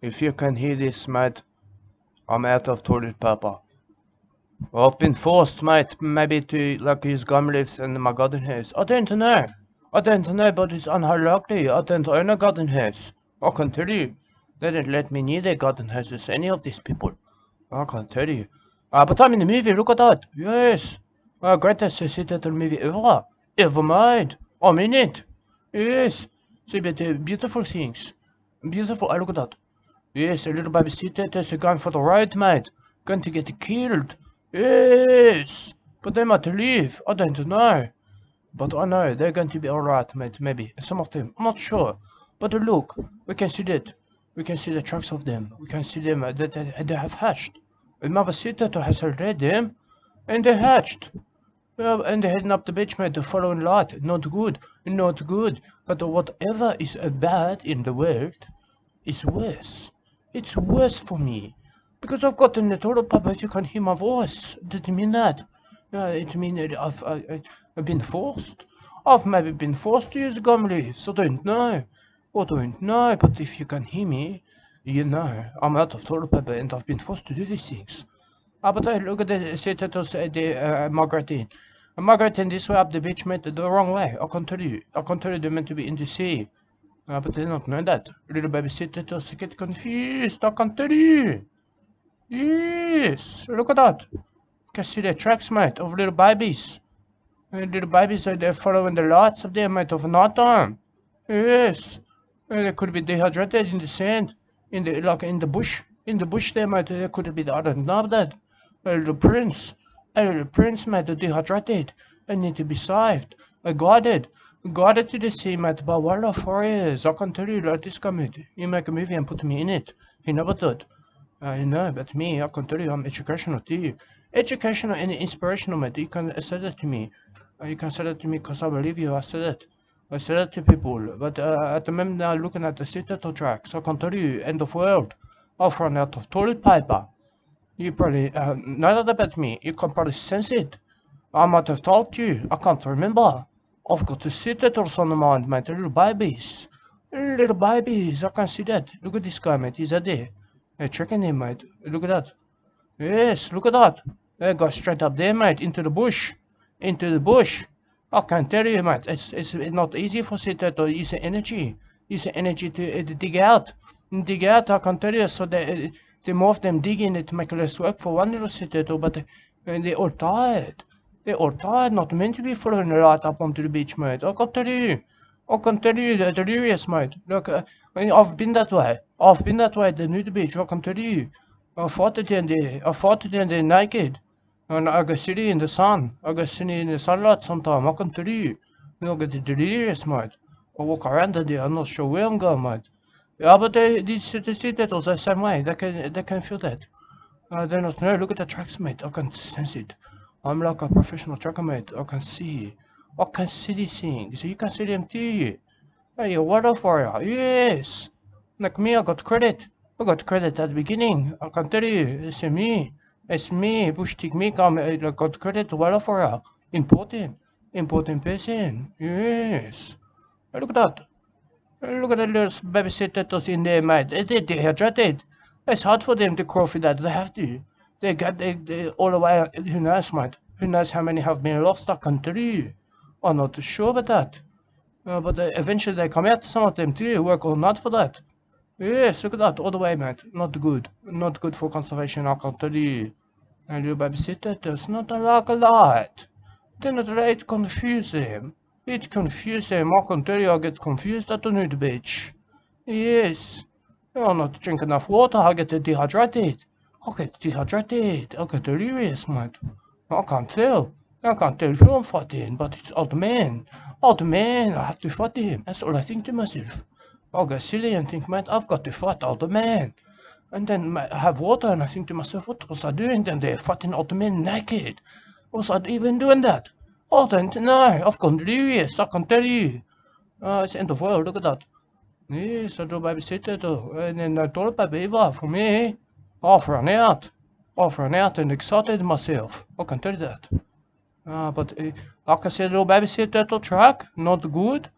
If you can hear this, mate, I'm out of toilet paper. I've been forced, mate, maybe to like use gum leaves in my garden house. I don't know. I don't know, but it's unlikely. I don't own a garden house. I can tell you. They don't let me near their garden houses, any of these people. I can tell you. But I'm in the movie, look at that. Yes. Greatest societal movie ever. Ever made. I'm in it. Yes. See, but beautiful things. Beautiful, look at that. Yes, a little babysitter is going for the ride, mate. Going to get killed. Yes. But they might leave. I don't know. But I know they're going to be alright, mate, maybe. Some of them. I'm not sure. But look, we can see that. We can see the tracks of them. We can see them that they have hatched. A mother sitter has read them. And they hatched. And they're heading up the beach, mate, the following light. Not good. Not good. But whatever is bad in the world is worse. It's worse for me. Because I've got the toilet paper, if you can hear my voice. Did it mean that? It means I've been forced. I've maybe been forced to use gum leaves. I don't know. I don't know. But if you can hear me, you know, I'm out of toilet paper and I've been forced to do these things. But look at the status, Margaretine. Margaretine, this way up the beach, mate, the wrong way. I can tell you. I can tell you they're meant to be in the sea. But they don't know that. Little baby sitters get confused. I can tell you. Yes, look at that. You can see the tracks, mate, of little babies. Little babies are there following the lights up there, mate, of night time. Yes. They could be dehydrated in the sand, in the bush. In the bush there, mate, they could be, I don't know that. A little prince, mate, dehydrated. They need to be saved, guided to the sea, mate, by wildlife warriors. I can tell you like this guy, mate. You make a movie and put me in it. He never did. You know, but me, I can tell you I'm educational to you. Educational and inspirational, mate. You can say that to me. You can say that to me because I believe you. I said it. I said it to people. But at the moment now, looking at the citadel tracks, I can tell you, end of world. I've run out of toilet paper. You probably know that about me. You can probably sense it. I might have told you. I can't remember. I've got the citadels on the mind, mate. Little babies. Little babies. I can see that. Look at this guy, mate. He's there. Hey, checking him, mate. Look at that. Yes, look at that. They go straight up there, mate. Into the bush. Into the bush. I can tell you, mate. It's not easy for citadel to use the energy. Use the energy to dig out. Dig out, I can tell you. So the more of them digging, it make less work for one little citadel. But they're all tired. They're all tired. Not meant to be following the light up onto the beach, mate. I can tell you. I can tell you, they're delirious, mate. Look, I've been that way. I've been that way at the NUDE beach. I can tell you. I fought it in there. I fought it in there naked. And I go sitting in the sun. I go sitting in the sunlight sometime. I can tell you. I get delirious, mate. I walk around in there. I'm not sure where I'm going, mate. Yeah, but these citadels are the same way. They can feel that. They not know. Look at the tracks, mate. I can sense it. I'm like a professional tracker, mate. I can see these things. You can see them too. Hey, you're wildlife warrior. Yes. Like me, I got credit. I got credit at the beginning. I can tell you, it's me. It's me, Bushtick Mick. I got credit to wildlife warrior. Important person. Yes. Hey, look at that. Hey, look at the little baby sitters in there, mate. They're dehydrated. It's hard for them to crawl through that. They have to. They all the way. Who knows, mate? Who knows how many have been lost? I can tell you. I'm not too sure about that. But eventually they come out, some of them too, work all night for that. Yes, look at that, all the way, mate. Not good. Not good for conservation, I can tell you. And your babysitter does not like a lot. They're not allowed to confuse them. It confused them, I can tell you, I get confused at the NUDE beach. Yes. I'm not drink enough water, I get dehydrated. I get delirious, mate. I can't tell who I'm fighting, but it's old man. Old man, I have to fight him. That's all I think to myself. I'll go silly and think, mate, I've got to fight old man. And then I have water and I think to myself, what was I doing? Then they're fighting old men naked. Was I even doing that? I don't know. I've gone delirious, I can tell you. It's the end of the world, look at that. Yes, I do babysitter though. And then I told baby Eva for me. I've run out and excited myself. I can tell you that. But like I said, little babysitter track, not good.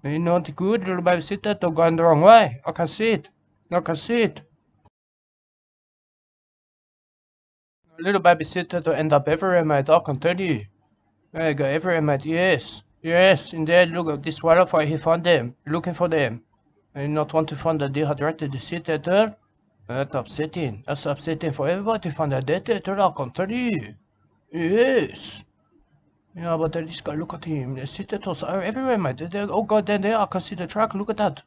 Not good, little babysitter going the wrong way. I can see it. Little babysitter to end up everywhere, mate. I can tell you. There you go, everywhere, mate. Yes. Yes, in there, look at this wildfire. He found them. Looking for them. And not want to find the dehydrated sea turtle. That's upsetting. That's upsetting for everybody to find a dead turtle. I can tell you. Yes. Yeah, but this guy, look at him. The sea turtles are everywhere, mate. Oh god, there I can see the track. Look at that.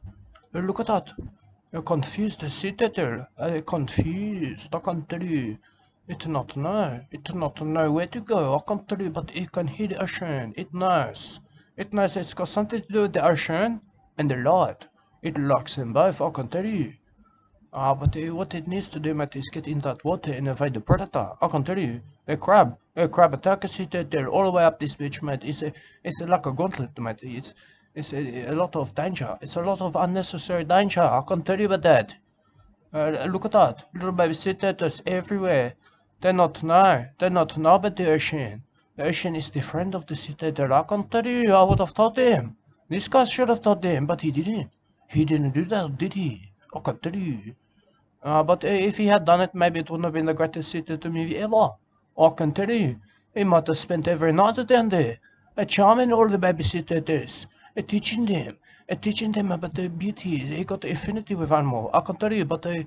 Look at that. You're confused, the sea turtle. I'm confused. I can tell you. It not know. It not know where to go. I can tell you, but it can hear the ocean. It knows. It knows it's got something to do with the ocean and the light. It locks them both. I can tell you. But what it needs to do, mate, is get in that water and avoid the predator. I can tell you. A crab attack a sea turtle all the way up this beach, mate. It's like a gauntlet, mate. It's a lot of danger. It's a lot of unnecessary danger. I can tell you about that. Look at that. Little baby sea turtles everywhere. They not know about the ocean. The ocean is the friend of the sea turtle. I can tell you, I would have taught them. This guy should have taught them, but he didn't. He didn't do that, did he? I can tell you. But if he had done it, maybe it wouldn't have been the greatest sea turtle movie ever. I can tell you. He might have spent every night down there, charming all the baby sea turtles, teaching them about the beauty. He got the affinity with animal. I can tell you, but I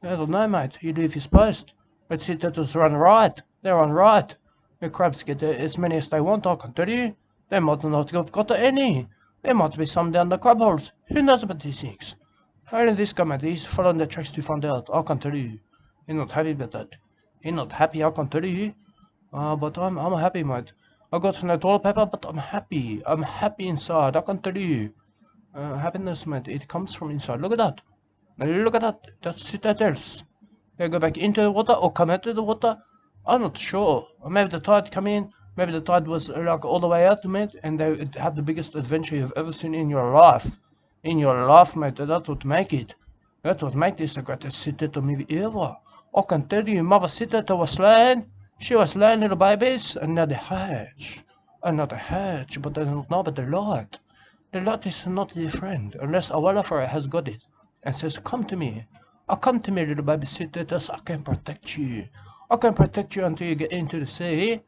don't know, mate. He leave his post. The sea turtles run right. They run right. The crabs get as many as they want. I can tell you. They might not have got any. There might be some down the crab holes. Who knows about these things? Only this guy, mate, he's following the tracks to find out. I can tell you. He's not happy about that. He's not happy, I can tell you. But I'm happy, mate. I got no toilet paper, but I'm happy. I'm happy inside, I can tell you. Happiness, mate, it comes from inside. Look at that. Look at that. That's sea turtles. They go back into the water or come out of the water. I'm not sure. Maybe the tide come in. Maybe the tide was like all the way out, mate, and they had the biggest adventure you've ever seen in your life. In your life, mate, that would make it. That would make this the greatest sea turtle movie ever. I can tell you, mother sea turtle was slain. She was slain, little babies, and now they hatch. Another hatch, but they don't know about the light. The light is not their friend, unless a wildfire has got it, and says, come to me. Come to me, little baby sea turtles, I can protect you. I can protect you until you get into the sea.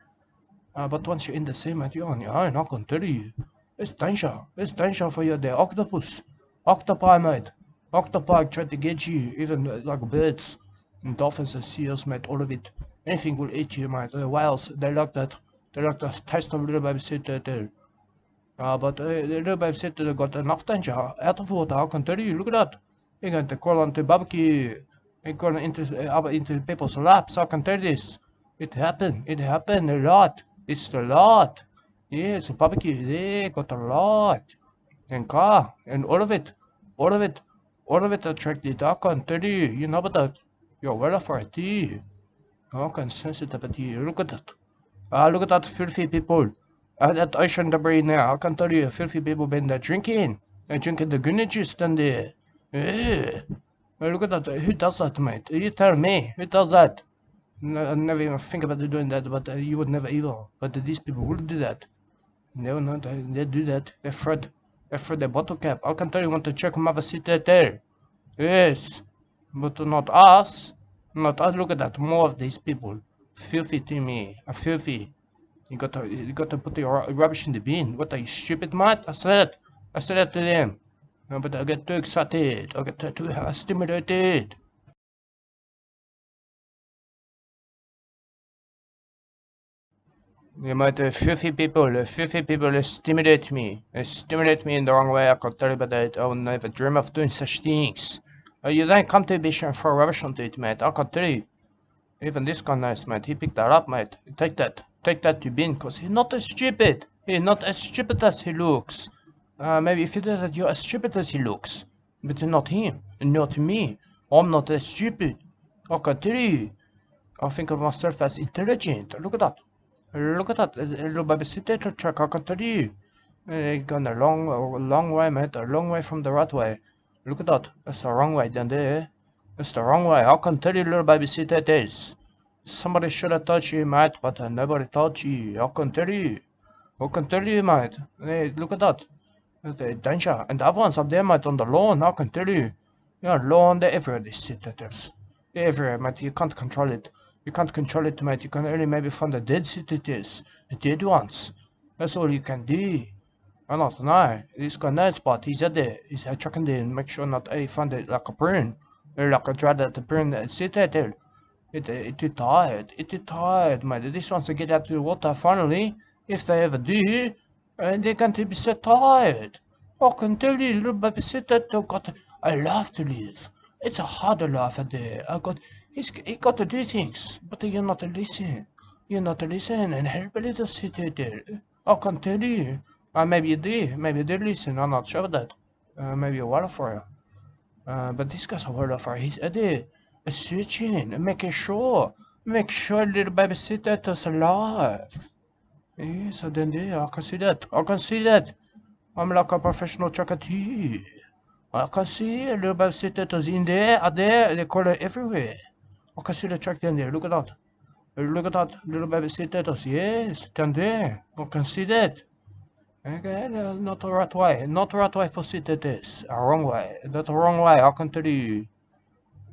But once you're in the sea, mate, you're on your own, I can tell you. It's danger. It's danger for you there. Octopus. Octopi, mate. Octopi try to get you. Even like birds and dolphins and seals, mate. All of it. Anything will eat you, mate. Whales, they like that. They like the taste of little baby sea turtle. But the little baby sea turtle got enough danger out of water. I can tell you. Look at that. You're going to crawl onto barbecue. You're going into people's laps. I can tell you this. It happened. It happened a lot. It's a lot. Yeah, it's a barbecue. They got a lot. And car. And all of it. All of it. All of it attracted. I can tell you. You know about that. You're well for it too. I can sense it about you. Look at that. Look at that filthy people. That ocean debris now. I can tell you, filthy people been there drinking. They're drinking the goody juice down there. Yeah. Look at that. Who does that, mate? You tell me. Who does that? No, I never even think about doing that, but you would never either. But these people will do that. No, no, they do that. They thread their bottle cap. I can tell you want to check mother seat there. Yes. But not us. Not us. Look at that. More of these people. Filthy to me. Filthy. You got to put your rubbish in the bin. What are you, stupid, mate? I said that to them. But I get too excited. I get too stimulated. You might filthy people stimulate me. They stimulate me in the wrong way. I can tell you about that. I would never dream of doing such things. You don't come to Bish and throw rubbish onto it, mate. I can tell you. Even this guy knows, mate. He picked that up, mate. Take that to bin, cause he's not as stupid. He's not as stupid as he looks. Maybe if you do that, you're as stupid as he looks. But not him, and not me. I'm not as stupid. I can tell you. I think of myself as intelligent. Look at that. Look at that, little baby sea turtle track, I can tell you. Gone a long way, mate, a long way from the right way. Look at that, that's the wrong way down there. That's the wrong way, I can tell you, little baby sea turtles. Somebody should have taught you, mate, but nobody taught you. I can tell you. I can tell you, mate. Hey, look at that. The danger. And the other ones up there, mate, on the lawn, I can tell you. Yeah, lawn, they're everywhere, these sea turtles. They're everywhere, mate, you can't control it. You can't control it, mate. You can only maybe find the dead cities, the dead ones. That's all you can do. I don't know. This guy knows, but he's at there. He's checking there and make sure not I find it like a prune. Or like a dread at the prune and sit there. It too tired. It too tired, mate. This wants to get out to the water finally. If they ever do, and they're going to be so tired. I can tell you, little babysitter, they've got a life to live. It's a harder life out there. He got to do things, but you're not to listen. You're not to listen and help a little sit there. I can tell you. Maybe you do. Maybe you do listen. I'm not sure of that. Maybe a wildfire. But this guy's a wildfire. He's there. Searching. Making sure. Make sure little babysitter is alive. Yes, I didn't do. I can see that. I can see that. I'm like a professional tracker too. I can see a little babysitter in there. Are there? They call it everywhere. I can see the track down there. Look at that. Look at that. Little babysitters. Yes, down there. I can see that. Okay, not the right way. Not the right way for cities. Wrong way. That's the wrong way, I can tell you.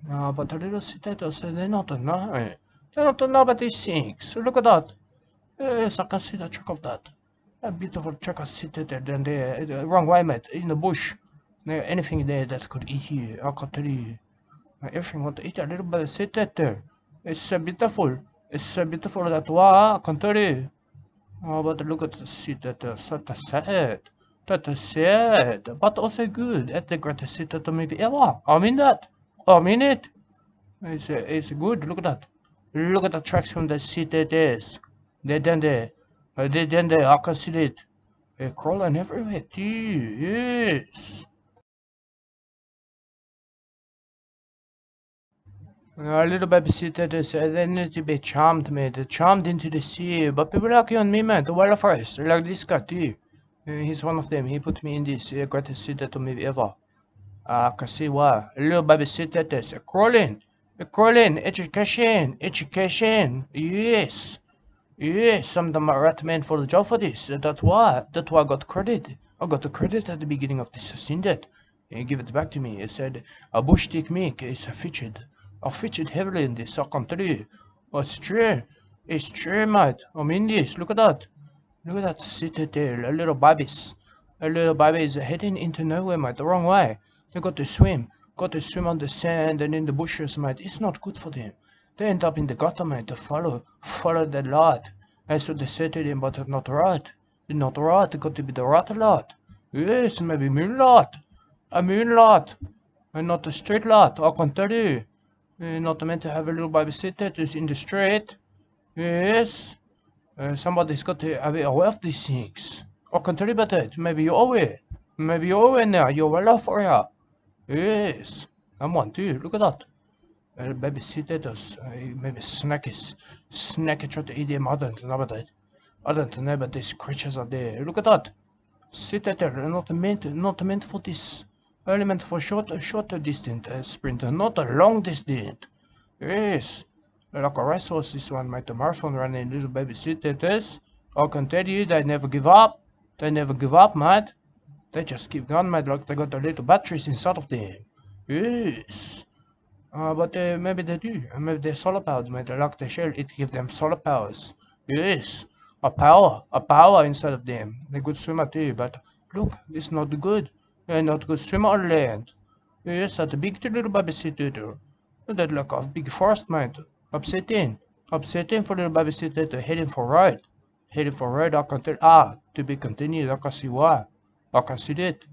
But the little cities, they not know. They don't know about these things. Look at that. Yes, I can see the track of that. A beautiful track of city there. Then the wrong way, mate. In the bush. Anything there that could eat you, I can tell you. Everything want to eat a little bit of city there. It's so beautiful. It's so beautiful that I can tell you. But look at the seat that is sad. That is sad, but also good. It's the greatest seat to movie ever. I mean that. I mean it. It's good. Look at that. Look at the tracks from the seat it is. They're down there. They're down there. I can see it. They're crawling everywhere too. Yes. A little babysitters, they need to be charmed, mate. Charmed into the sea. But people like you and me, man, the wildfires, like this guy too. He's one of them. He put me in this greatest city to me ever. I can see why. A little babysitters, crawling, education, education. Yes. Yes, I'm the right man for the job for this. That's why I got credit. I got the credit at the beginning of this. I seen that. He gave it back to me. He said, a Bushtick Mick is featured. I featured heavily in this, I can tell you. It's true. It's true, mate. I'm in this. Look at that. Look at that city there. A little babies. A little baby is heading into nowhere, mate. The wrong way. They got to swim. Got to swim on the sand and in the bushes, mate. It's not good for them. They end up in the gutter, mate. To follow the light. That's what they said to them, but it's not right. It's not right. It got to be the right light. Yes, maybe moonlight. A moonlight. And not a street light, I can tell you. Not meant to have a little babysitter who's in the street. Yes. Somebody's got to be aware of these things. I can tell you about it. Maybe you're aware. Maybe you're aware now. You're well off for you. Yes. I'm one too. Look at that. Babysitters. Maybe snackies. Snacky try to eat them. I don't know about that. I don't know about these creatures out there. Look at that. Sit there. Not meant for this. Only meant for shorter distance sprinter, not a long distance. Yes. Like a racehorse, this one made a marathon running little babysitters. I can tell you, they never give up. They never give up, mate. They just keep going, mate, like they got the little batteries inside of them. Yes. But maybe they do. Maybe they're solar powered, mate. Like the shell, it gives them solar powers. Yes. A power inside of them. They're good swimmer too, but look, it's not good. They're not good swimmer on land. Yes, that's a big little babysitter. That's like a big forest, mate. Upsetting for little babysitter, heading for road. I can tell, to be continued, I can see why. I can see that.